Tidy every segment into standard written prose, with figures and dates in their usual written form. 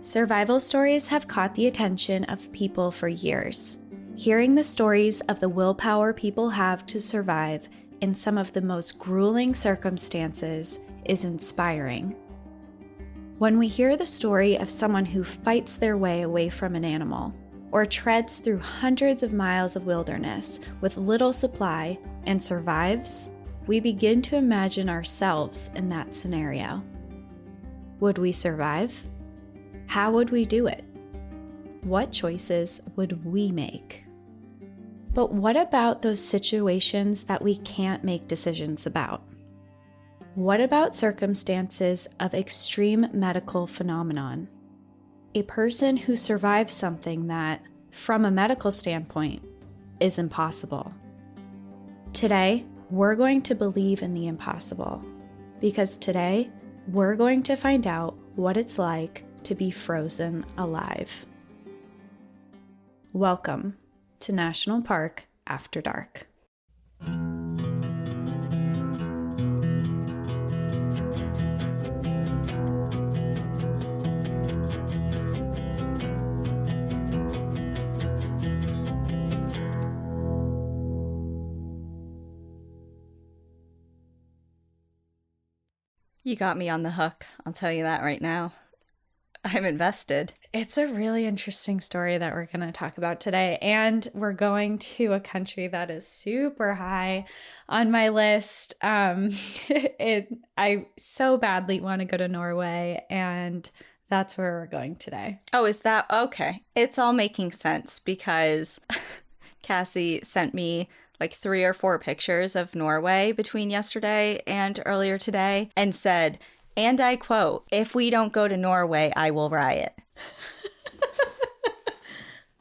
Survival stories have caught the attention of people for years. Hearing the stories of the willpower people have to survive in some of the most grueling circumstances is inspiring. When we hear the story of someone who fights their way away from an animal, or treads through hundreds of miles of wilderness with little supply and survives, we begin to imagine ourselves in that scenario. Would we survive? How would we do it? What choices would we make? But what about those situations that we can't make decisions about? What about circumstances of extreme medical phenomenon? A person who survives something that, from a medical standpoint, is impossible. Today, we're going to believe in the impossible, because today, we're going to find out what it's like to be frozen alive. Welcome to National Park After Dark. You got me on the hook. I'll tell you that right now. I'm invested. It's a really interesting story that we're going to talk about today. And we're going to a country that is super high on my list. I so badly want to go to Norway, and that's where we're going today. Oh, is that okay? It's all making sense because Cassie sent me like 3 or 4 pictures of Norway between yesterday and earlier today and said, and I quote, "If we don't go to Norway, I will riot."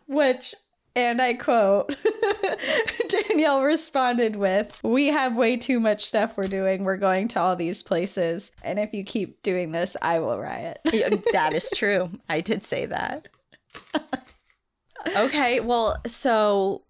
Which, and I quote, Danielle responded with, "We have way too much stuff we're doing. We're going to all these places. And if you keep doing this, I will riot." Yeah, that is true. I did say that. Okay, well, so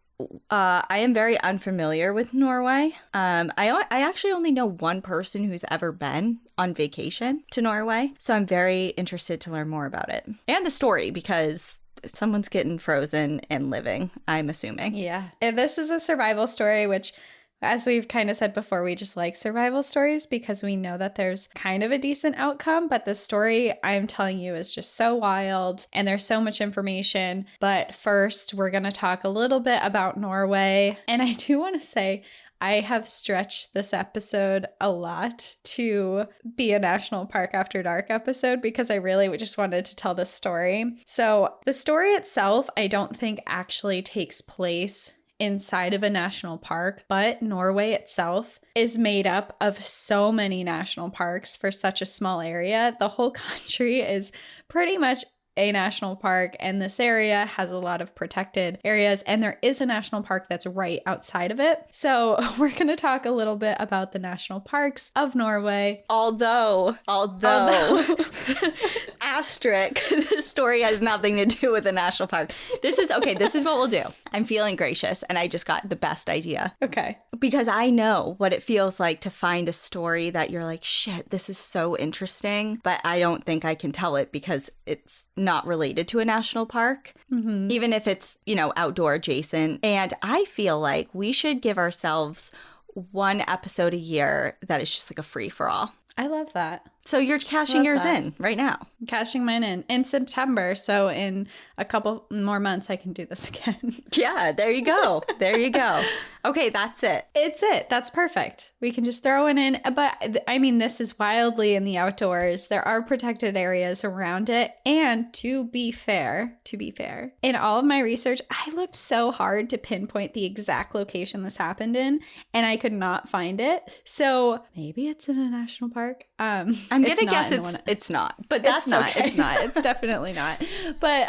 I am very unfamiliar with Norway. I actually only know one person who's ever been on vacation to Norway, so I'm very interested to learn more about it and the story because someone's getting frozen and living, I'm assuming. Yeah. And this is a survival story, which, as we've kind of said before, we just like survival stories because we know that there's kind of a decent outcome. But the story I'm telling you is just so wild and there's so much information. But first, we're going to talk a little bit about Norway. And I do want to say, I have stretched this episode a lot to be a National Park After Dark episode because I really just wanted to tell this story. So the story itself, I don't think actually takes place inside of a national park, but Norway itself is made up of so many national parks for such a small area. The whole country is pretty much a national park, and this area has a lot of protected areas, and there is a national park that's right outside of it. So we're going to talk a little bit about the national parks of Norway. Although asterisk, this story has nothing to do with a national park. This is what we'll do. I'm feeling gracious, and I just got the best idea. Okay. Because I know what it feels like to find a story that you're like, shit, this is so interesting, but I don't think I can tell it because it's not related to a national park, even if it's, outdoor adjacent. And I feel like we should give ourselves one episode a year that is just like a free for all. I love that. So you're cashing yours in right now. I'm cashing mine in September. So in a couple more months, I can do this again. Yeah, there you go. There you go. Okay, that's it. It's it. That's perfect. We can just throw it in. But I mean, this is wildly in the outdoors. There are protected areas around it. And to be fair, in all of my research, I looked so hard to pinpoint the exact location this happened in, and I could not find it. So maybe it's in a national park. I'm gonna guess it's not, but that's okay. It's not. It's definitely not. But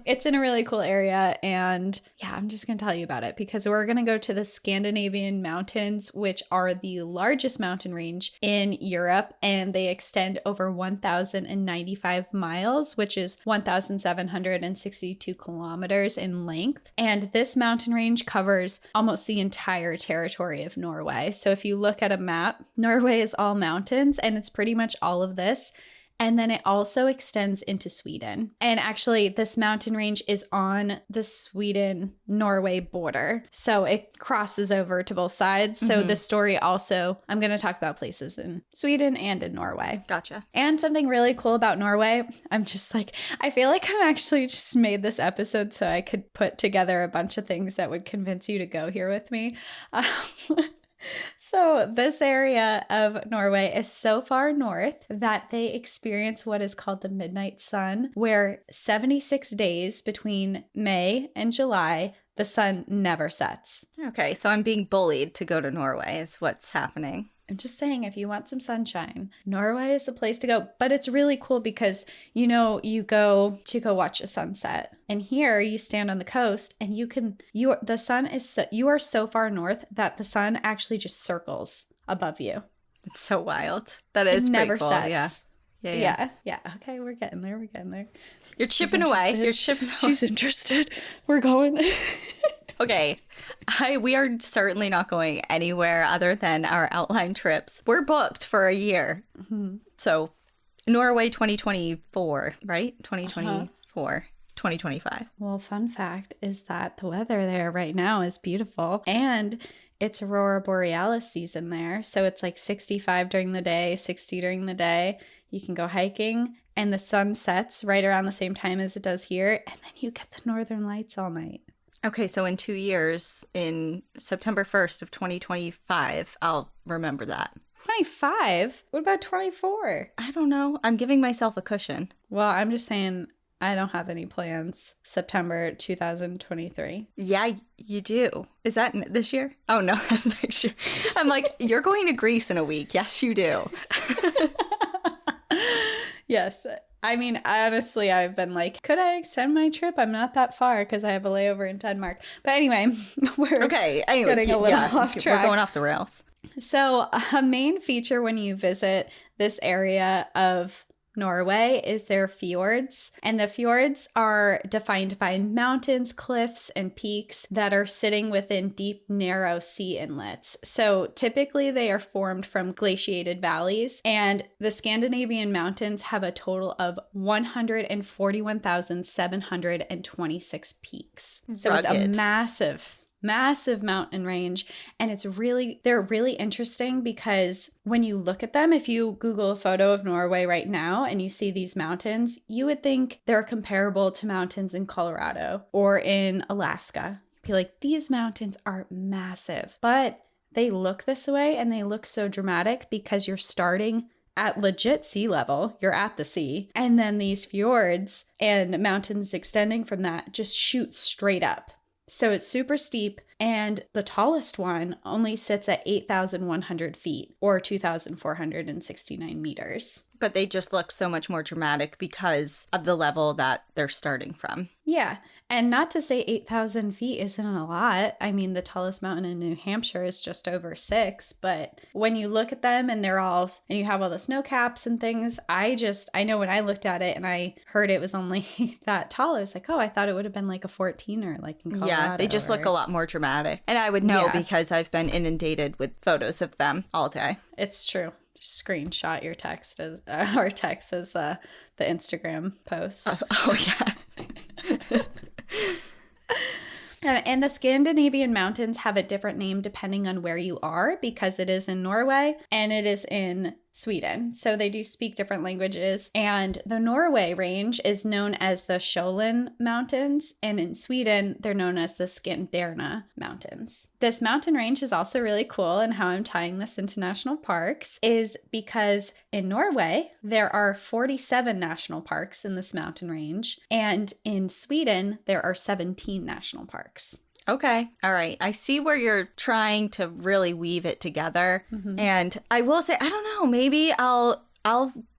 it's in a really cool area, and yeah, I'm just gonna tell you about it because we're gonna go to the Scandinavian mountains, which are the largest mountain range in Europe, and they extend over 1,095 miles, which is 1,762 kilometers in length. And this mountain range covers almost the entire territory of Norway. So if you look at a map, Norway is all mountains, and it's pretty much all of this. And then it also extends into Sweden. And actually, this mountain range is on the Sweden-Norway border. So it crosses over to both sides. So the story also, I'm going to talk about places in Sweden and in Norway. Gotcha. And something really cool about Norway, I'm just like, I feel like I actually just made this episode so I could put together a bunch of things that would convince you to go here with me. So this area of Norway is so far north that they experience what is called the midnight sun, where 76 days between May and July, the sun never sets. Okay, so I'm being bullied to go to Norway is what's happening. I'm just saying, if you want some sunshine, Norway is the place to go. But it's really cool because, you know, you go watch a sunset. And here you stand on the coast and the sun is, you are so far north that the sun actually just circles above you. It's so wild. That is pretty never cool. sets. Yeah. Okay, we're getting there. You're chipping away. She's interested. We're going. Okay, we are certainly not going anywhere other than our outline trips. We're booked for a year. So Norway 2024, right? 2024, 2025. Well, fun fact is that the weather there right now is beautiful. And it's Aurora Borealis season there. So it's like 65 during the day, 60 during the day. You can go hiking and the sun sets right around the same time as it does here. And then you get the northern lights all night. Okay, so in 2 years, in September 1st of 2025, I'll remember that. 25? What about 24? I don't know. I'm giving myself a cushion. Well, I'm just saying I don't have any plans. September 2023. Yeah, you do. Is that this year? Oh, no, that's next year. I'm like, you're going to Greece in a week. Yes, you do. Yes. I mean, honestly, I've been like, could I extend my trip? I'm not that far because I have a layover in Denmark. But anyway, we're getting a little off track. We're going off the rails. So a main feature when you visit this area of Norway is their fjords. And the fjords are defined by mountains, cliffs, and peaks that are sitting within deep, narrow sea inlets. So typically they are formed from glaciated valleys. And the Scandinavian mountains have a total of 141,726 peaks. So Rugged. It's a massive mountain range, and they're really interesting because when you look at them, if you Google a photo of Norway right now and you see these mountains, you would think they're comparable to mountains in Colorado or in Alaska. You'd be like, these mountains are massive, but they look this way and they look so dramatic because you're starting at legit sea level, you're at the sea, and then these fjords and mountains extending from that just shoot straight up. So it's super steep, and the tallest one only sits at 8,100 feet, or 2,469 meters. But they just look so much more dramatic because of the level that they're starting from. Yeah, and not to say 8,000 feet isn't a lot. I mean, the tallest mountain in New Hampshire is just over 6, but when you look at them and and you have all the snow caps and things, I know when I looked at it and I heard it was only that tall, I was like, oh, I thought it would have been like a 14er, like in Colorado. Yeah, they just look a lot more dramatic. And I would know because I've been inundated with photos of them all day. It's true. Just screenshot your text as our text as the Instagram post. Oh yeah. And the Scandinavian mountains have a different name depending on where you are because it is in Norway and it is in Sweden. So they do speak different languages. And the Norway range is known as the Sholen Mountains. And in Sweden, they're known as the Skanderna Mountains. This mountain range is also really cool. And how I'm tying this into national parks is because in Norway, there are 47 national parks in this mountain range. And in Sweden, there are 17 national parks. Okay. All right. I see where you're trying to really weave it together. Mm-hmm. And I will say, I don't know, maybe I'll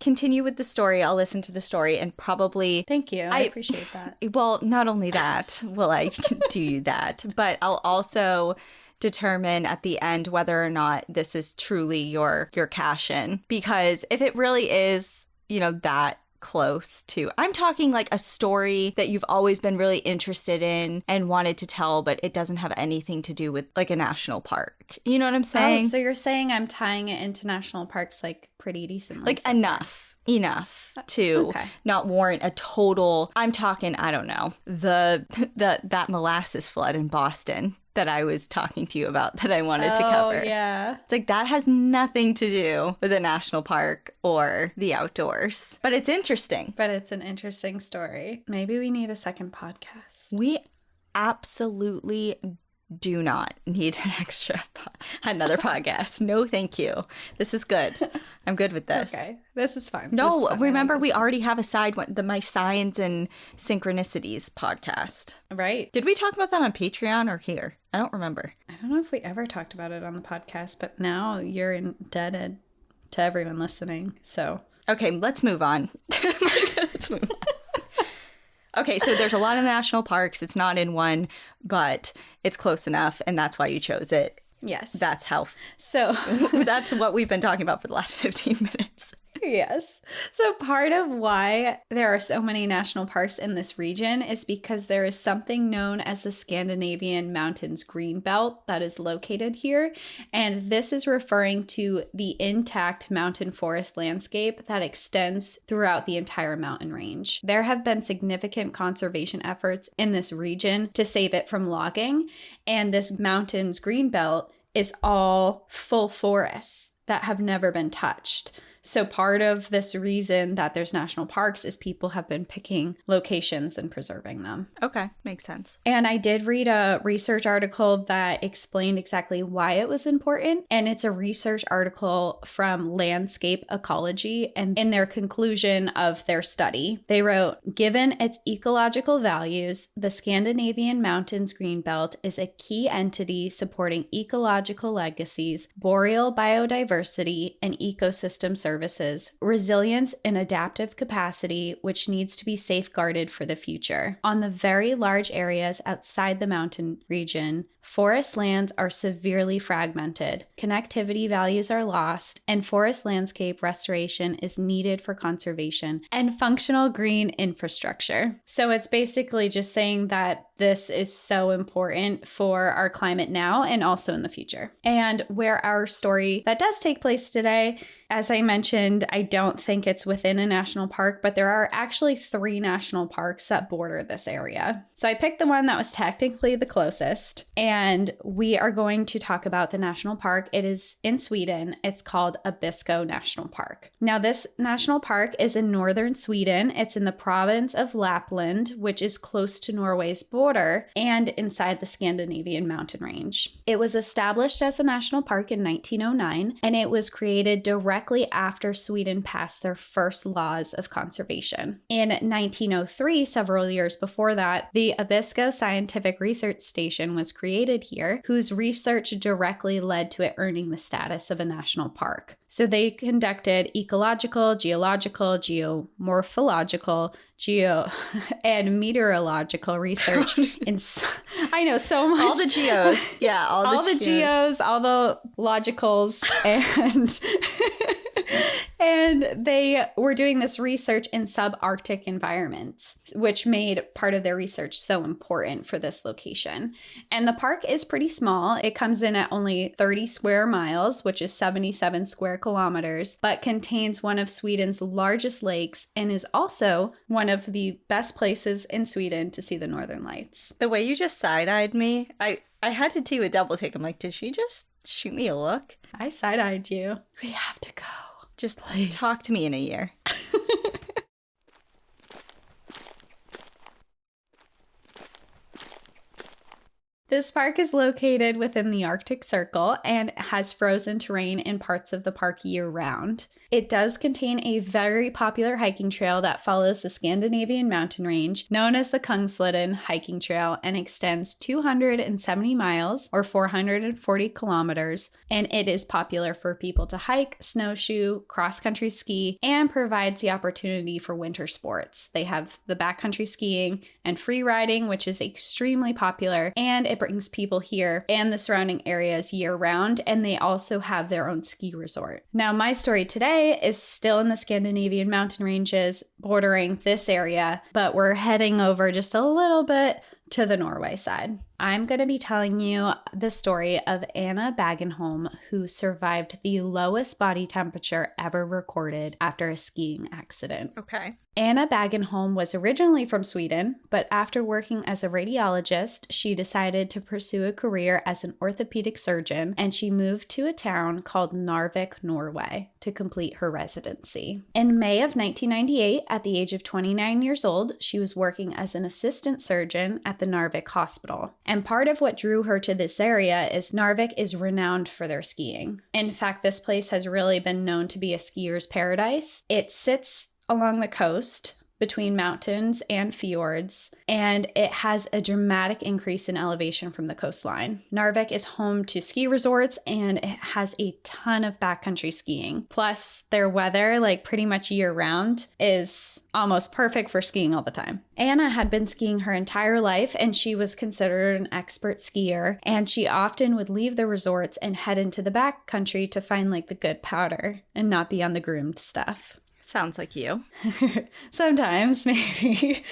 continue with the story. I'll listen to the story and probably... Thank you. I appreciate that. Well, not only that will I do that, but I'll also determine at the end whether or not this is truly your cash in. Because if it really is, that close to, I'm talking like a story that you've always been really interested in and wanted to tell, but it doesn't have anything to do with like a national park. You know what I'm saying? Oh, so you're saying I'm tying it into national parks like pretty decently. Like enough. enough to not warrant a total, I'm talking, I don't know, that molasses flood in Boston that I was talking to you about that I wanted to cover. Oh, yeah. It's like that has nothing to do with a national park or the outdoors. But it's interesting. But it's an interesting story. Maybe we need a second podcast. We absolutely do not need another podcast. No, thank you. This is good. I'm good with this. Okay. This is fine. No, remember we already have a side one, My Signs and Synchronicities podcast. Right. Did we talk about that on Patreon or here? I don't remember. I don't know if we ever talked about it on the podcast, but now you're indebted to everyone listening. So. Okay, let's move on. Let's move on. Okay, so there's a lot of national parks. It's not in one, but it's close enough, and that's why you chose it. Yes. That's how. So that's what we've been talking about for the last 15 minutes. Yes. So part of why there are so many national parks in this region is because there is something known as the Scandinavian Mountains Green Belt that is located here. And this is referring to the intact mountain forest landscape that extends throughout the entire mountain range. There have been significant conservation efforts in this region to save it from logging. And this mountains green belt is all full forests that have never been touched. So part of this reason that there's national parks is people have been picking locations and preserving them. Okay, makes sense. And I did read a research article that explained exactly why it was important. And it's a research article from Landscape Ecology. And in their conclusion of their study, they wrote, given its ecological values, the Scandinavian Mountains Greenbelt is a key entity supporting ecological legacies, boreal biodiversity, and ecosystem services, resilience and adaptive capacity, which needs to be safeguarded for the future. On the very large areas outside the mountain region, forest lands are severely fragmented, connectivity values are lost, and forest landscape restoration is needed for conservation and functional green infrastructure. So it's basically just saying that this is so important for our climate now and also in the future. And where our story that does take place today, as I mentioned, I don't think it's within a national park, but there are actually 3 national parks that border this area. So I picked the one that was technically the closest, and we are going to talk about the national park. It is in Sweden. It's called Abisko National Park. Now, this national park is in northern Sweden. It's in the province of Lapland, which is close to Norway's border and inside the Scandinavian mountain range. It was established as a national park in 1909, and it was created directly after Sweden passed their first laws of conservation. In 1903, several years before that, the Abisko Scientific Research Station was created here, whose research directly led to it earning the status of a national park. So they conducted ecological, geological, geomorphological, and meteorological research in I know so much. All the geos. Yeah, all the geos, all the logicals, and and they were doing this research in subarctic environments, which made part of their research so important for this location. And the park is pretty small. It comes in at only 30 square miles, which is 77 square kilometers, but contains one of Sweden's largest lakes and is also one of the best places in Sweden to see the Northern Lights. The way you just side-eyed me, I had to do a double take. I'm like, did she just shoot me a look? I side-eyed you. We have to go. Just Please. Talk to me in a year. This park is located within the Arctic Circle and has frozen terrain in parts of the park year-round. It does contain a very popular hiking trail that follows the Scandinavian mountain range, known as the Kungsleden hiking trail, and extends 270 miles or 440 kilometers, and it is popular for people to hike, snowshoe, cross-country ski, and provides the opportunity for winter sports. They have the backcountry skiing and free riding, which is extremely popular, and it brings people here and the surrounding areas year-round, and they also have their own ski resort. Now, my story today is still in the Scandinavian mountain ranges bordering this area, but we're heading over just a little bit to the Norway side. I'm going to be telling you the story of Anna Bagenholm, who survived the lowest body temperature ever recorded after a skiing accident. Okay. Anna Bagenholm was originally from Sweden, but after working as a radiologist, she decided to pursue a career as an orthopedic surgeon, and she moved to a town called Narvik, Norway, to complete her residency. In May of 1998, at the age of 29 years old, she was working as an assistant surgeon at the Narvik Hospital. And part of what drew her to this area is Narvik is renowned for their skiing. In fact, this place has really been known to be a skier's paradise. It sits along the coast between mountains and fjords, and it has a dramatic increase in elevation from the coastline. Narvik is home to ski resorts, and it has a ton of backcountry skiing. Plus, their weather, like pretty much year-round, is almost perfect for skiing all the time. Anna had been skiing her entire life, and she was considered an expert skier, and she often would leave the resorts and head into the backcountry to find like the good powder and not be on the groomed stuff. Sounds like you. Sometimes, maybe.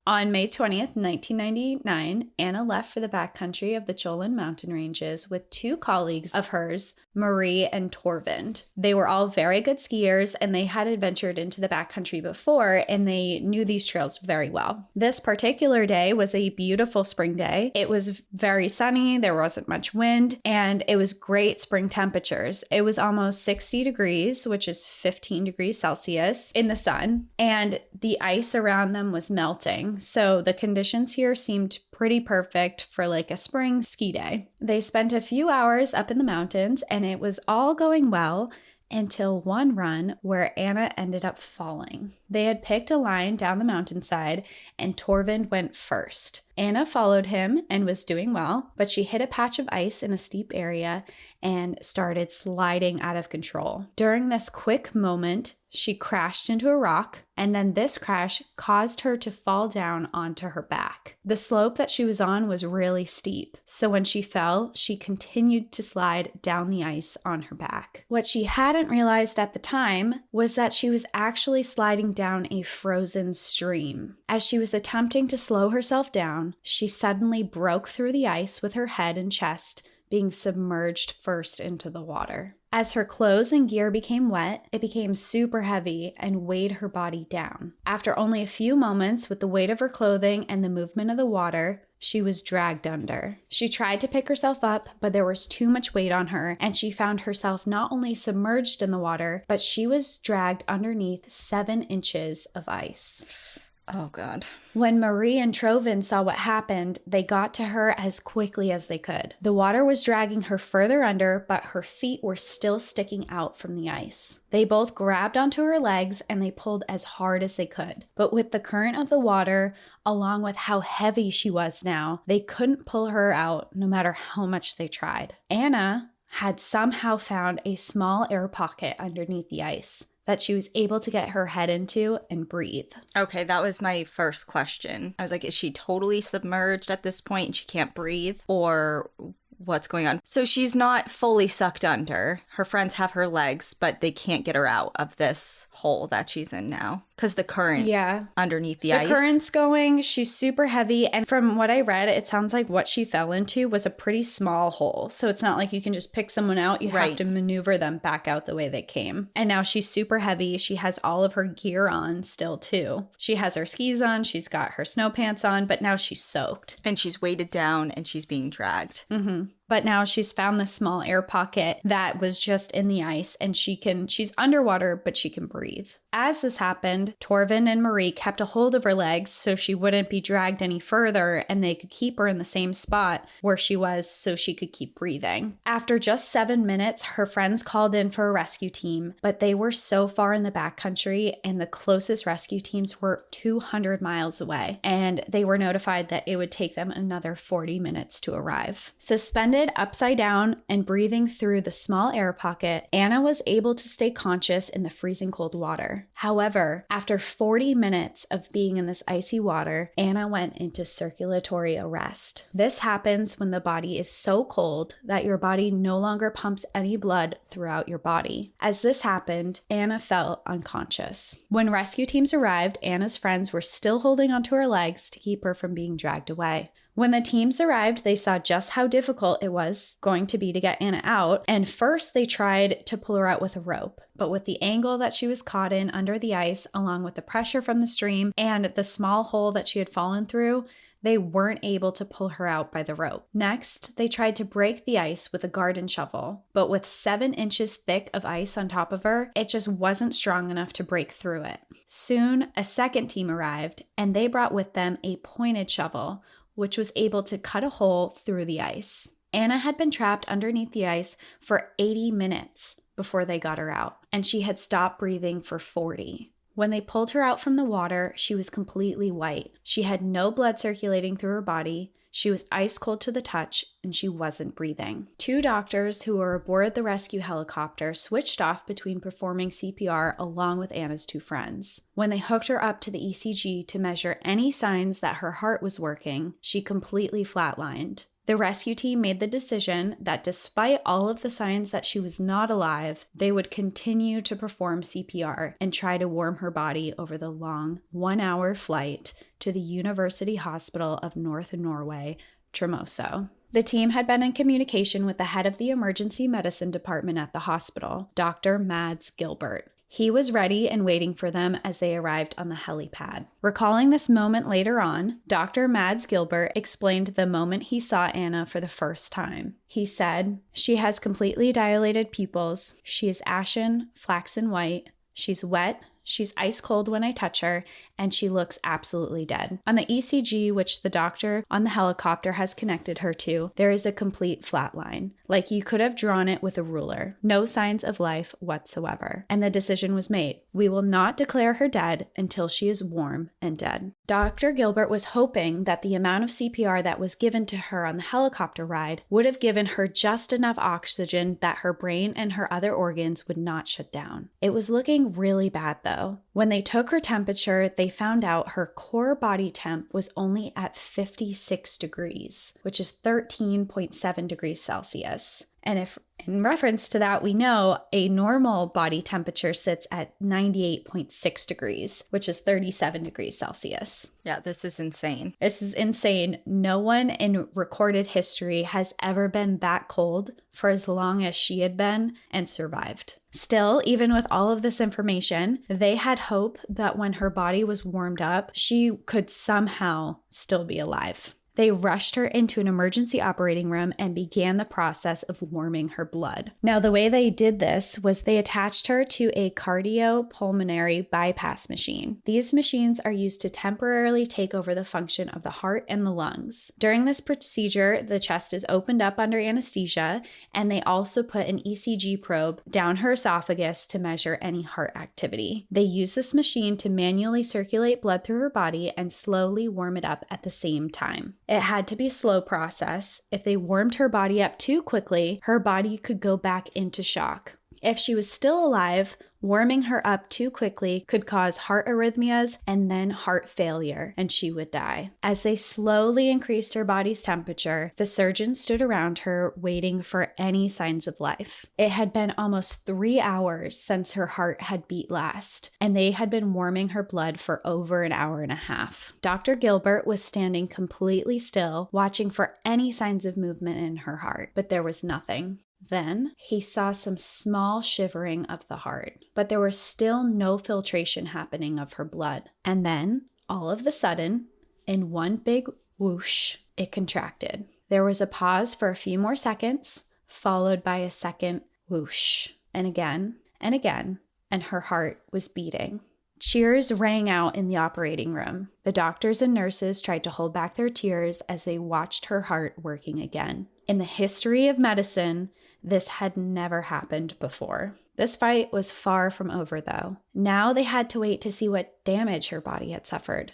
On May 20th, 1999, Anna left for the backcountry of the Cholan mountain ranges with two colleagues of hers, Marie and Torvind. They were all very good skiers, and they had adventured into the backcountry before, and they knew these trails very well. This particular day was a beautiful spring day. It was very sunny, there wasn't much wind, and it was great spring temperatures. It was almost 60 degrees, which is 15 degrees Celsius, in the sun, and the ice around them was melting. So the conditions here seemed pretty perfect for like a spring ski day. They spent a few hours up in the mountains, and it was all going well until one run where Anna ended up falling. They had picked a line down the mountainside, and Torvind went first. Anna followed him and was doing well, but she hit a patch of ice in a steep area and started sliding out of control. During this quick moment, she crashed into a rock, and then this crash caused her to fall down onto her back. The slope that she was on was really steep, so when she fell, she continued to slide down the ice on her back. What she hadn't realized at the time was that she was actually sliding down a frozen stream. As she was attempting to slow herself down, she suddenly broke through the ice with her head and chest being submerged first into the water. As her clothes and gear became wet, it became super heavy and weighed her body down. After only a few moments, with the weight of her clothing and the movement of the water, she was dragged under. She tried to pick herself up, but there was too much weight on her, and she found herself not only submerged in the water, but she was dragged underneath 7 inches of ice. Oh, God. When Marie and Trovin saw what happened, they got to her as quickly as they could. The water was dragging her further under, but her feet were still sticking out from the ice. They both grabbed onto her legs, and they pulled as hard as they could. But with the current of the water, along with how heavy she was now, they couldn't pull her out no matter how much they tried. Anna had somehow found a small air pocket underneath the ice that she was able to get her head into and breathe. Okay, that was my first question. I was like, is she totally submerged at this point and she can't breathe? Or what's going on? So she's not fully sucked under. Her friends have her legs, but they can't get her out of this hole that she's in now because the current underneath the ice. The current's going. She's super heavy. And from what I read, it sounds like what she fell into was a pretty small hole. So it's not like you can just pick someone out. You have to maneuver them back out the way they came. And now she's super heavy. She has all of her gear on still too. She has her skis on. She's got her snow pants on, but now she's soaked. And she's weighted down and she's being dragged. Mm-hmm. But now she's found this small air pocket that was just in the ice, and she's underwater, but she can breathe. As this happened, Torvin and Marie kept a hold of her legs so she wouldn't be dragged any further, and they could keep her in the same spot where she was so she could keep breathing. After just 7 minutes, her friends called in for a rescue team, but they were so far in the backcountry, and the closest rescue teams were 200 miles away, and they were notified that it would take them another 40 minutes to arrive. Suspended upside down and breathing through the small air pocket, Anna was able to stay conscious in the freezing cold water. However, after 40 minutes of being in this icy water, Anna went into circulatory arrest. This happens when the body is so cold that your body no longer pumps any blood throughout your body. As this happened, Anna fell unconscious. When rescue teams arrived, Anna's friends were still holding onto her legs to keep her from being dragged away. When the teams arrived, they saw just how difficult it was going to be to get Anna out, and first they tried to pull her out with a rope. But with the angle that she was caught in under the ice, along with the pressure from the stream and the small hole that she had fallen through, they weren't able to pull her out by the rope. Next, they tried to break the ice with a garden shovel, but with 7 inches thick of ice on top of her, it just wasn't strong enough to break through it. Soon, a second team arrived, and they brought with them a pointed shovel, which was able to cut a hole through the ice. Anna had been trapped underneath the ice for 80 minutes before they got her out, and she had stopped breathing for 40. When they pulled her out from the water, she was completely white. She had no blood circulating through her body. She was ice cold to the touch, and she wasn't breathing. 2 doctors who were aboard the rescue helicopter switched off between performing CPR along with Anna's 2 friends. When they hooked her up to the ECG to measure any signs that her heart was working, she completely flatlined. The rescue team made the decision that despite all of the signs that she was not alive, they would continue to perform CPR and try to warm her body over the long 1-hour flight to the University Hospital of North Norway, Tromsø. The team had been in communication with the head of the emergency medicine department at the hospital, Dr. Mads Gilbert. He was ready and waiting for them as they arrived on the helipad. Recalling this moment later on, Dr. Mads Gilbert explained the moment he saw Anna for the first time. He said, "She has completely dilated pupils. She is ashen, flaxen white. She's wet. She's ice cold when I touch her, and she looks absolutely dead. On the ECG, which the doctor on the helicopter has connected her to, there is a complete flat line, like you could have drawn it with a ruler. No signs of life whatsoever." And the decision was made. We will not declare her dead until she is warm and dead. Dr. Gilbert was hoping that the amount of CPR that was given to her on the helicopter ride would have given her just enough oxygen that her brain and her other organs would not shut down. It was looking really bad though. When they took her temperature, they found out her core body temp was only at 56 degrees, which is 13.7 degrees Celsius. And if in reference to that, we know a normal body temperature sits at 98.6 degrees, which is 37 degrees Celsius. Yeah, this is insane. This is insane. No one in recorded history has ever been that cold for as long as she had been and survived. Still, even with all of this information, they had hope that when her body was warmed up, she could somehow still be alive. They rushed her into an emergency operating room and began the process of warming her blood. Now, the way they did this was they attached her to a cardiopulmonary bypass machine. These machines are used to temporarily take over the function of the heart and the lungs. During this procedure, the chest is opened up under anesthesia, and they also put an ECG probe down her esophagus to measure any heart activity. They use this machine to manually circulate blood through her body and slowly warm it up at the same time. It had to be a slow process. If they warmed her body up too quickly, her body could go back into shock. If she was still alive, warming her up too quickly could cause heart arrhythmias and then heart failure, and she would die. As they slowly increased her body's temperature, the surgeons stood around her waiting for any signs of life. It had been almost 3 hours since her heart had beat last, and they had been warming her blood for over an hour and a half. Dr. Gilbert was standing completely still, watching for any signs of movement in her heart, but there was nothing. Then he saw some small shivering of the heart, but there was still no filtration happening of her blood. And then, all of a sudden, in one big whoosh, it contracted. There was a pause for a few more seconds, followed by a second whoosh, and again, and her heart was beating. Cheers rang out in the operating room. The doctors and nurses tried to hold back their tears as they watched her heart working again. In the history of medicine, this had never happened before. This fight was far from over, though. Now they had to wait to see what damage her body had suffered.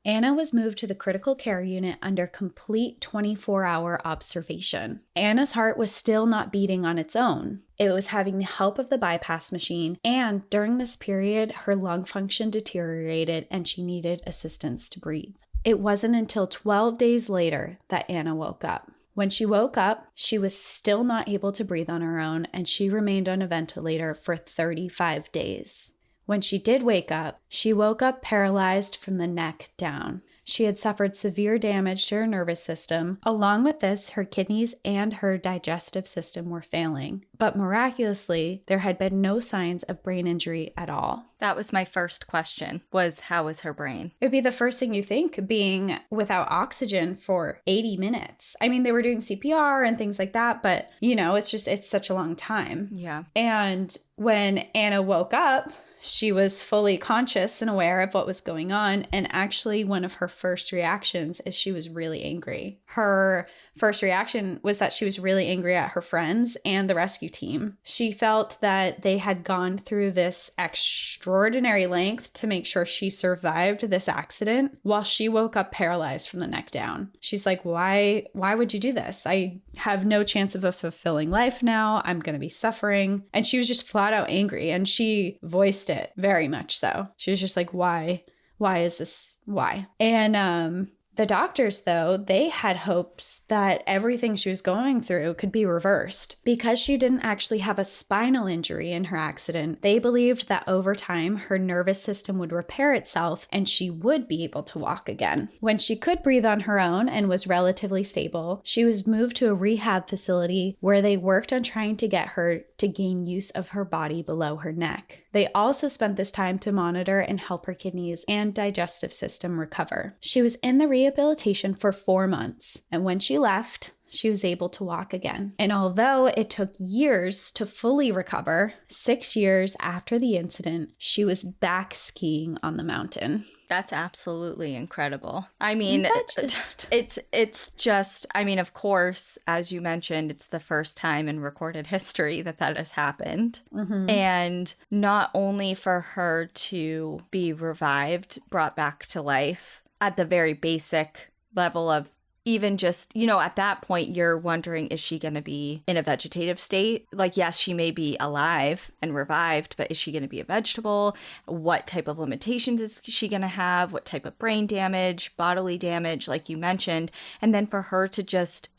Anna was moved to the critical care unit under complete 24-hour observation. Anna's heart was still not beating on its own. It was having the help of the bypass machine, and during this period, her lung function deteriorated and she needed assistance to breathe. It wasn't until 12 days later that Anna woke up. When she woke up, she was still not able to breathe on her own, and she remained on a ventilator for 35 days. When she did wake up, she woke up paralyzed from the neck down. She had suffered severe damage to her nervous system. Along with this, her kidneys and her digestive system were failing. But miraculously, there had been no signs of brain injury at all. That was my first question, was how was her brain? It would be the first thing you think, being without oxygen for 80 minutes. I mean, they were doing CPR and things like that, but, it's such a long time. Yeah. And when Anna woke up, she was fully conscious and aware of what was going on. And actually, one of her first reactions is she was really angry. Her first reaction was that she was really angry at her friends and the rescue team. She felt that they had gone through this extraordinary length to make sure she survived this accident while she woke up paralyzed from the neck down. She's like, why would you do this? I have no chance of a fulfilling life now. I'm going to be suffering. And she was just flat out angry, and she voiced it very much so. She was just like, why is this? Why? And the doctors, though, they had hopes that everything she was going through could be reversed. Because she didn't actually have a spinal injury in her accident, they believed that over time, her nervous system would repair itself and she would be able to walk again. When she could breathe on her own and was relatively stable, she was moved to a rehab facility where they worked on trying to get her to gain use of her body below her neck. They also spent this time to monitor and help her kidneys and digestive system recover. She was in the rehabilitation for 4 months, and when she left, she was able to walk again. And although it took years to fully recover, 6 years after the incident, she was back skiing on the mountain. That's absolutely incredible. I mean, it's just, I mean, of course, as you mentioned, it's the first time in recorded history that has happened. Mm-hmm. And not only for her to be revived, brought back to life at the very basic level of even just, at that point, you're wondering, is she going to be in a vegetative state? Like, yes, she may be alive and revived, but is she going to be a vegetable? What type of limitations is she going to have? What type of brain damage, bodily damage, like you mentioned? And then for her to just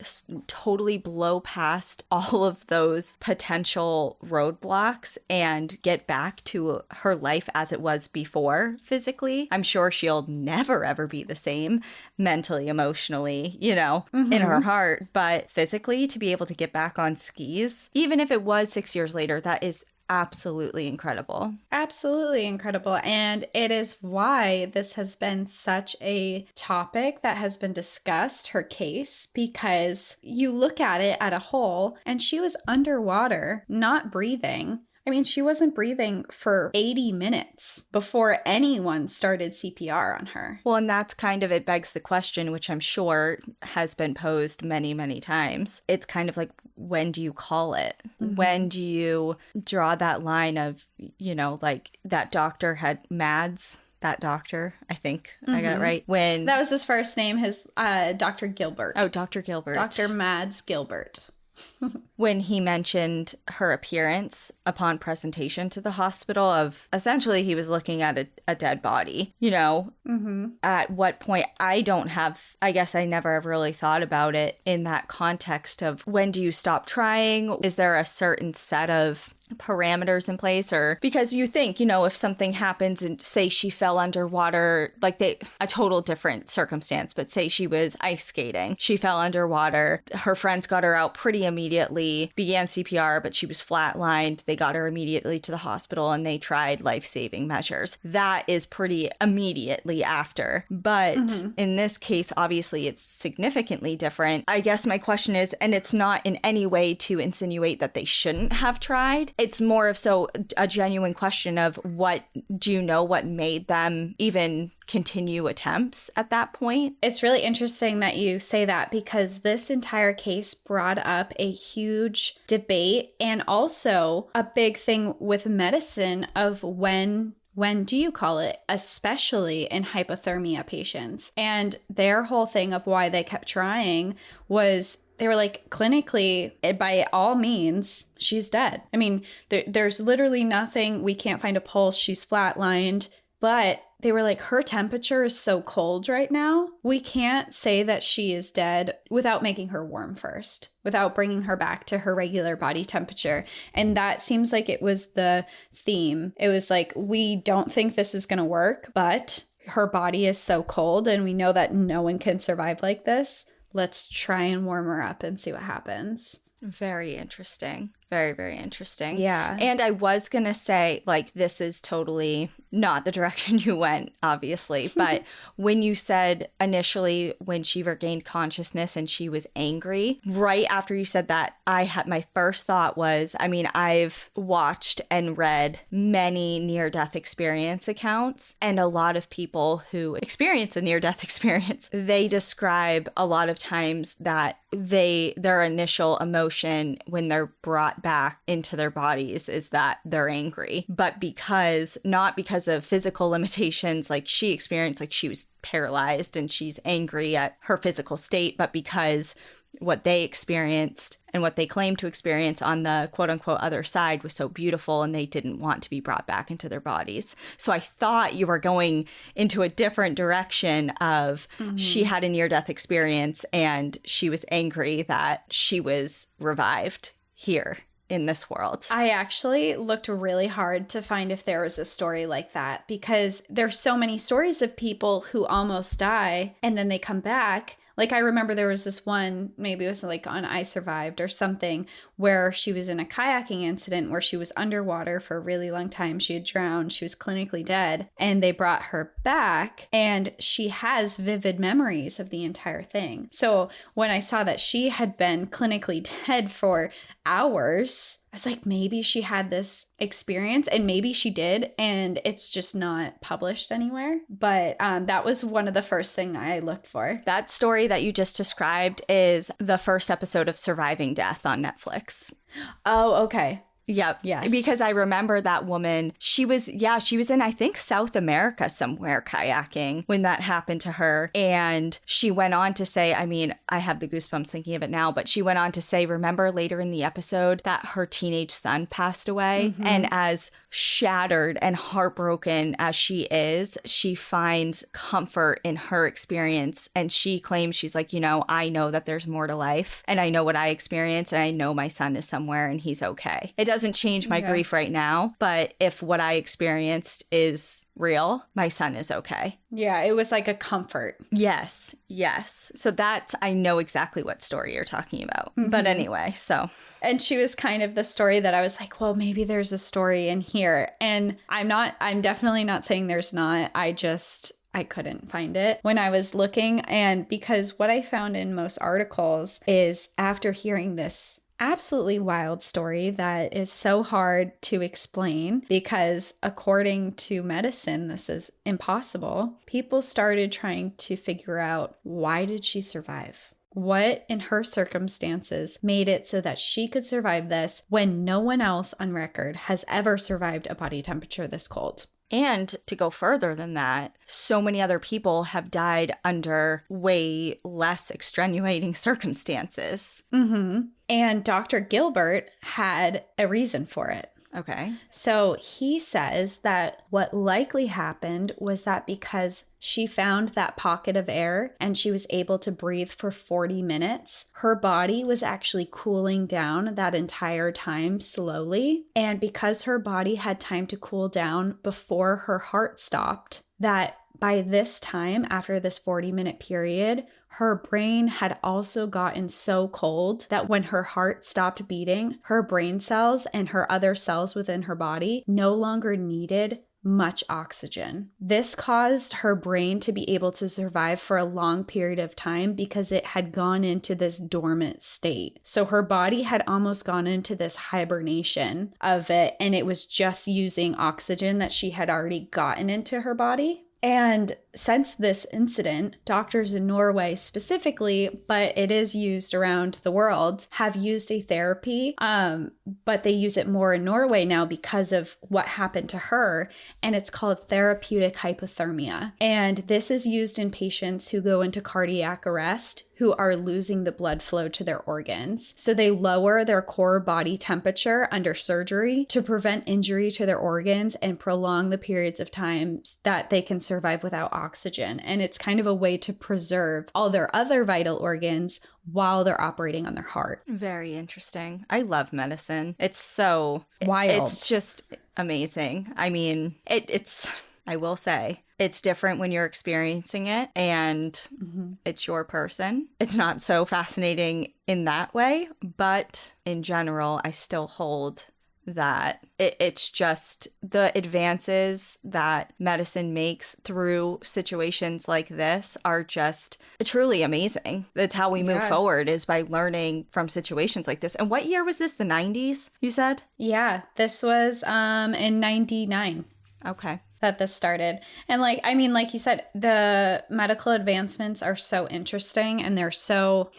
totally blow past all of those potential roadblocks and get back to her life as it was before physically, I'm sure she'll never, ever be the same mentally, emotionally, mm-hmm. in her heart, but physically to be able to get back on skis, even if it was 6 years later, that is absolutely incredible. Absolutely incredible. And it is why this has been such a topic that has been discussed, her case, because you look at it at a whole and she was underwater, not breathing. I mean, she wasn't breathing for 80 minutes before anyone started CPR on her. Well, and that's kind of, it begs the question, which I'm sure has been posed many, many times. It's kind of like, when do you call it? Mm-hmm. When do you draw that line of, like that doctor had Mads? That doctor, I think I got it right. When that was his first name, his Dr. Gilbert. Oh, Dr. Gilbert. Dr. Mads Gilbert. When he mentioned her appearance upon presentation to the hospital of essentially he was looking at a dead body, mm-hmm. At what point I guess I never have really thought about it in that context of when do you stop trying? Is there a certain set of parameters in place? Or because you think, if something happens and say she fell underwater, like a total different circumstance, but say she was ice skating, she fell underwater, her friends got her out pretty immediately, began CPR, but she was flatlined. They got her immediately to the hospital and they tried life-saving measures. That is pretty immediately after. But mm-hmm. in this case, obviously it's significantly different. I guess my question is, and it's not in any way to insinuate that they shouldn't have tried. It's more of a genuine question of what made them even continue attempts at that point? It's really interesting that you say that, because this entire case brought up a huge debate and also a big thing with medicine of when do you call it, especially in hypothermia patients. And their whole thing of why they kept trying was they were like, clinically, by all means, she's dead. I mean, there's literally nothing. We can't find a pulse. She's flatlined. But they were like, her temperature is so cold right now. We can't say that she is dead without making her warm first, without bringing her back to her regular body temperature. And that seems like it was the theme. It was like, we don't think this is going to work, but her body is so cold and we know that no one can survive like this. Let's try and warm her up and see what happens. Very interesting. Very, very interesting. Yeah. And I was going to say, like, this is totally not the direction you went, obviously. But when you said initially when she regained consciousness and she was angry, right after you said that, my first thought was, I mean, I've watched and read many near-death experience accounts, and a lot of people who experience a near-death experience, they describe a lot of times that their initial emotion when they're brought back into their bodies is that they're angry, but not because of physical limitations like she experienced, like she was paralyzed and she's angry at her physical state, but because what they experienced and what they claimed to experience on the quote unquote other side was so beautiful and they didn't want to be brought back into their bodies. So I thought you were going into a different direction of she had a near-death experience and she was angry that she was revived here in this world. I actually looked really hard to find if there was a story like that, because there's so many stories of people who almost die and then they come back. Like, I remember there was this one, maybe it was like on I Survived or something, where she was in a kayaking incident where she was underwater for a really long time. She had drowned. She was clinically dead. And they brought her back and she has vivid memories of the entire thing. So when I saw that she had been clinically dead for hours, I was like, maybe she had this experience, and maybe she did, and it's just not published anywhere. But that was one of the first thing I looked for. That story that you just described is the first episode of Surviving Death on Netflix. Oh, okay. Yep. Yes. Because I remember that woman, she was in, I think, South America somewhere kayaking when that happened to her. And she went on to say, I mean, I have the goosebumps thinking of it now, but she went on to say, remember later in the episode that her teenage son passed away? Mm-hmm. And as shattered and heartbroken as she is, she finds comfort in her experience. And she claims, she's like, I know that there's more to life and I know what I experienced and I know my son is somewhere and he's okay. It doesn't change my grief right now, but if what I experienced is real, my son is okay. Yeah, it was like a comfort. Yes. So I know exactly what story you're talking about. Mm-hmm. But anyway, so. And she was kind of the story that I was like, well, maybe there's a story in here. And I'm definitely not saying there's not. I couldn't find it when I was looking. And because what I found in most articles is, after hearing this absolutely wild story that is so hard to explain, because according to medicine, this is impossible, people started trying to figure out, why did she survive? What in her circumstances made it so that she could survive this when no one else on record has ever survived a body temperature this cold? And to go further than that, so many other people have died under way less extenuating circumstances. Mm-hmm. And Dr. Gilbert had a reason for it. Okay. So he says that what likely happened was that because she found that pocket of air and she was able to breathe for 40 minutes, her body was actually cooling down that entire time slowly. And because her body had time to cool down before her heart stopped, that by this time, after this 40-minute period, her brain had also gotten so cold that when her heart stopped beating, her brain cells and her other cells within her body no longer needed much oxygen. This caused her brain to be able to survive for a long period of time because it had gone into this dormant state. So her body had almost gone into this hibernation of it, and it was just using oxygen that she had already gotten into her body. And since this incident, doctors in Norway specifically, but it is used around the world, have used a therapy, but they use it more in Norway now because of what happened to her, and it's called therapeutic hypothermia. And this is used in patients who go into cardiac arrest, who are losing the blood flow to their organs. So they lower their core body temperature under surgery to prevent injury to their organs and prolong the periods of time that they can survive without oxygen. And it's kind of a way to preserve all their other vital organs while they're operating on their heart. Very interesting. I love medicine. It's so wild. It's just amazing. I mean, it's I will say, it's different when you're experiencing it and it's your person. It's not so fascinating in that way, but in general, I still hold that it's just the advances that medicine makes through situations like this are just truly amazing. That's how we move forward, is by learning from situations like this. And what year was this? The 90s, you said? Yeah, this was in 99. Okay. That this started. And like you said, the medical advancements are so interesting, and they're so,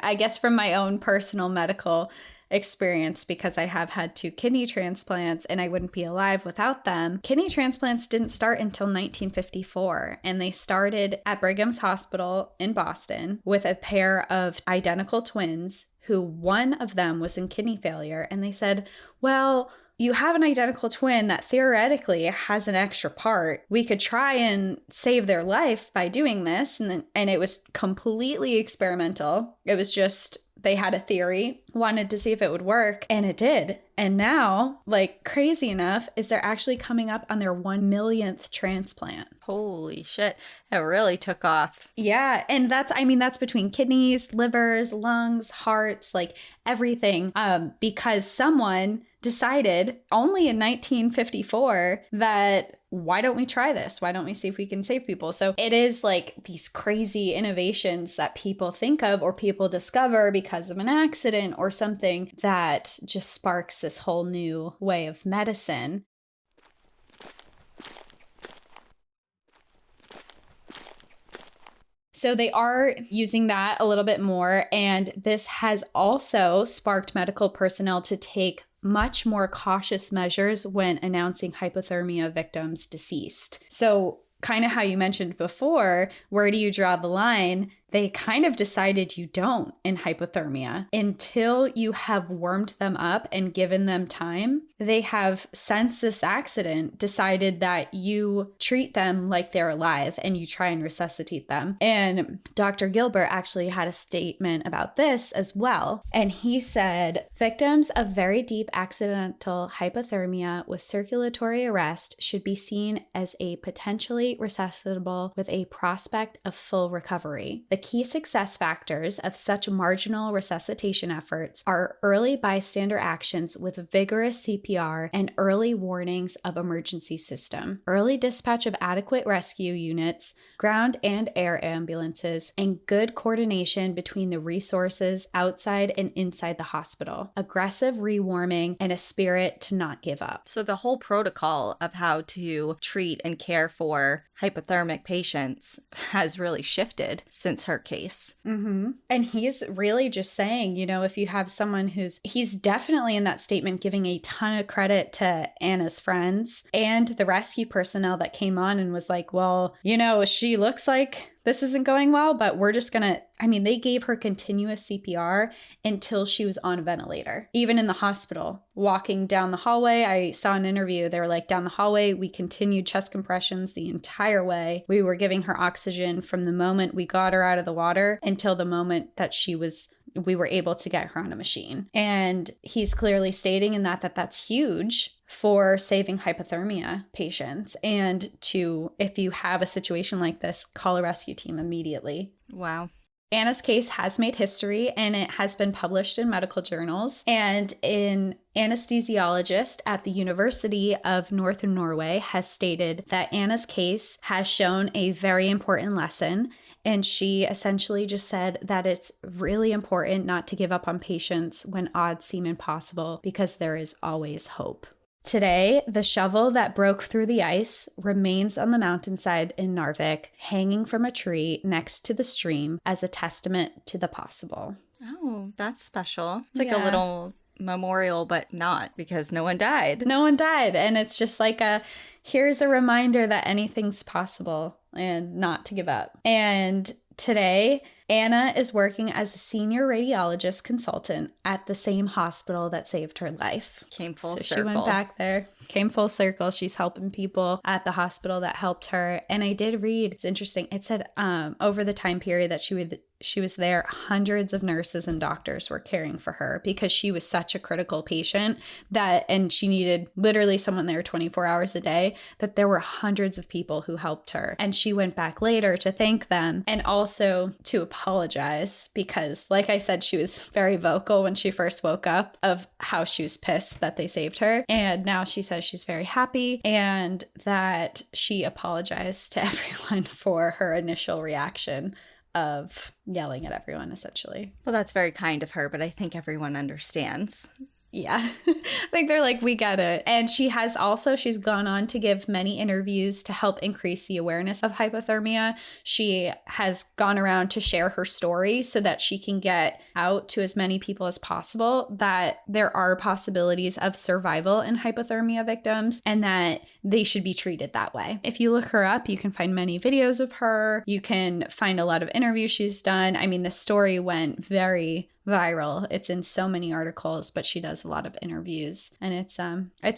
I guess from my own personal medical experience, because I have had 2 kidney transplants and I wouldn't be alive without them. Kidney transplants didn't start until 1954, and they started at Brigham's Hospital in Boston with a pair of identical twins who one of them was in kidney failure. And they said, well, you have an identical twin that theoretically has an extra part. We could try and save their life by doing this. And it was completely experimental. It was just, they had a theory, wanted to see if it would work, and it did. And now, like, crazy enough, is they're actually coming up on their 1 millionth transplant. Holy shit. It really took off. Yeah. And that's between kidneys, livers, lungs, hearts, like everything. Because someone decided only in 1954 that why don't we try this? Why don't we see if we can save people? So it is like these crazy innovations that people think of or people discover because of an accident or something that just sparks this whole new way of medicine. So they are using that a little bit more, and this has also sparked medical personnel to take much more cautious measures when announcing hypothermia victims deceased. So kind of how you mentioned before, where do you draw the line? They kind of decided you don't in hypothermia until you have warmed them up and given them time. They have, since this accident, decided that you treat them like they're alive and you try and resuscitate them. And Dr. Gilbert actually had a statement about this as well. And he said, victims of very deep accidental hypothermia with circulatory arrest should be seen as a potentially resuscitable with a prospect of full recovery. The key success factors of such marginal resuscitation efforts are early bystander actions with vigorous CPR and early warnings of emergency system, early dispatch of adequate rescue units, ground and air ambulances, and good coordination between the resources outside and inside the hospital, aggressive rewarming, and a spirit to not give up. So the whole protocol of how to treat and care for hypothermic patients has really shifted since her case. And he's really just saying, if you have someone he's definitely in that statement giving a ton of credit to Anna's friends and the rescue personnel that came on and was like, well, she looks like this isn't going well, but we're just gonna, they gave her continuous CPR until she was on a ventilator. Even in the hospital, walking down the hallway, I saw an interview, they were like, down the hallway, we continued chest compressions the entire way. We were giving her oxygen from the moment we got her out of the water until the moment that we were able to get her on a machine. And he's clearly stating in that that's huge for saving hypothermia patients, and to, if you have a situation like this, call a rescue team immediately. Wow. Anna's case has made history, and it has been published in medical journals. And an anesthesiologist at the University of Northern Norway has stated that Anna's case has shown a very important lesson. And she essentially just said that it's really important not to give up on patients when odds seem impossible, because there is always hope. Today, the shovel that broke through the ice remains on the mountainside in Narvik, hanging from a tree next to the stream as a testament to the possible. Oh, that's special. It's like a little memorial, but not, because no one died. No one died. And it's just like here's a reminder that anything's possible and not to give up. And today, Anna is working as a senior radiologist consultant at the same hospital that saved her life. Came full circle. She went back there, came full circle. She's helping people at the hospital that helped her. And I did read, it's interesting, it said over the time period that she was there, hundreds of nurses and doctors were caring for her because she was such a critical patient and she needed literally someone there 24 hours a day, that there were hundreds of people who helped her. And she went back later to thank them and also to apologize because, like I said, she was very vocal when she first woke up of how she was pissed that they saved her. And now she says she's very happy and that she apologized to everyone for her initial reaction of yelling at everyone, essentially. Well, that's very kind of her, but I think everyone understands. Yeah. I think they're like, we get it. And she's gone on to give many interviews to help increase the awareness of hypothermia. She has gone around to share her story so that she can get out to as many people as possible that there are possibilities of survival in hypothermia victims and that they should be treated that way. If you look her up, you can find many videos of her. You can find a lot of interviews she's done. I mean, the story went very viral. It's in so many articles, but she does a lot of interviews, and it's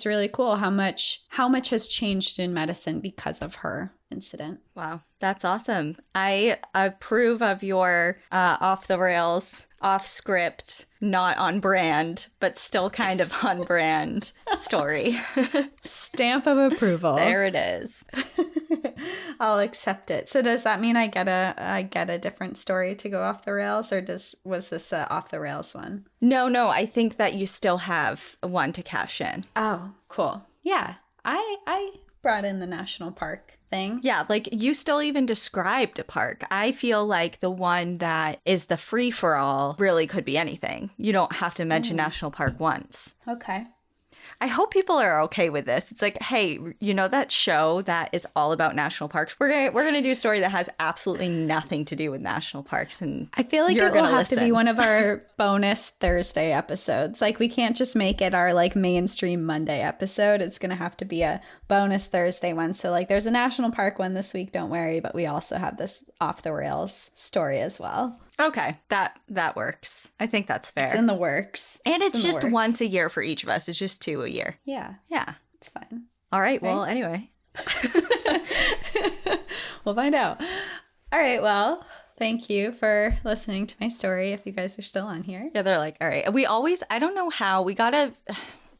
really cool how much has changed in medicine because of her incident. Wow, that's awesome. I approve of your off the rails, off script, not on brand, but still kind of on brand story. Stamp of approval. There it is. I'll accept it. So does that mean I get a different story to go off the rails, or was this a off the rails one? No, I think that you still have one to cash in. Oh, cool. Yeah. I brought in the national park thing. Yeah, like you still even described a park. I feel like the one that is the free-for-all really could be anything. You don't have to mention national park once. Okay. I hope people are okay with this. It's like, hey, you know that show that is all about national parks? We're gonna do a story that has absolutely nothing to do with national parks, and I feel like it will have to be one of our bonus Thursday episodes. Like, we can't just make it our like mainstream Monday episode. It's gonna have to be a bonus Thursday one. So like, there's a national park one this week, don't worry, but we also have this off the rails story as well. Okay, that works. I think that's fair. It's in the works. And it's just once a year for each of us. It's just 2 a year. Yeah. Yeah. It's fine. All right. Well, anyway. We'll find out. All right. Well, thank you for listening to my story, if you guys are still on here. Yeah, they're like, all right. I don't know how,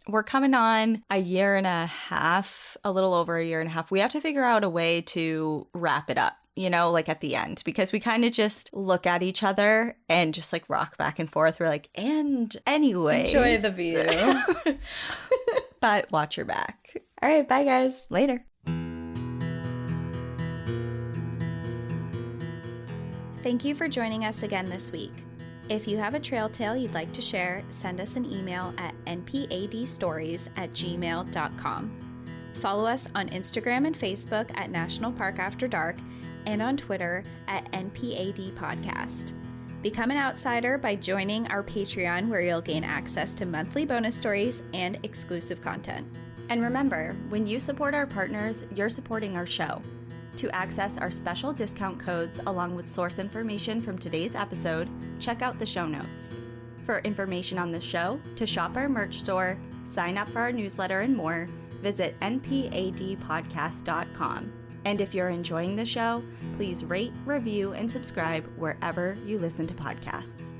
we're coming on a year and a half, a little over a year and a half. We have to figure out a way to wrap it up. You know, like at the end, because we kind of just look at each other and just like rock back and forth. We're like, and anyways. Enjoy the view. But watch your back. All right. Bye, guys. Later. Thank you for joining us again this week. If you have a trail tale you'd like to share, send us an email at npadstories@gmail.com. Follow us on Instagram and Facebook at National Park After Dark and on Twitter at NPAD Podcast. Become an outsider by joining our Patreon, where you'll gain access to monthly bonus stories and exclusive content. And remember, when you support our partners, you're supporting our show. To access our special discount codes along with source information from today's episode, check out the show notes. For information on the show, to shop our merch store, sign up for our newsletter, and more, visit npadpodcast.com. And if you're enjoying the show, please rate, review, and subscribe wherever you listen to podcasts.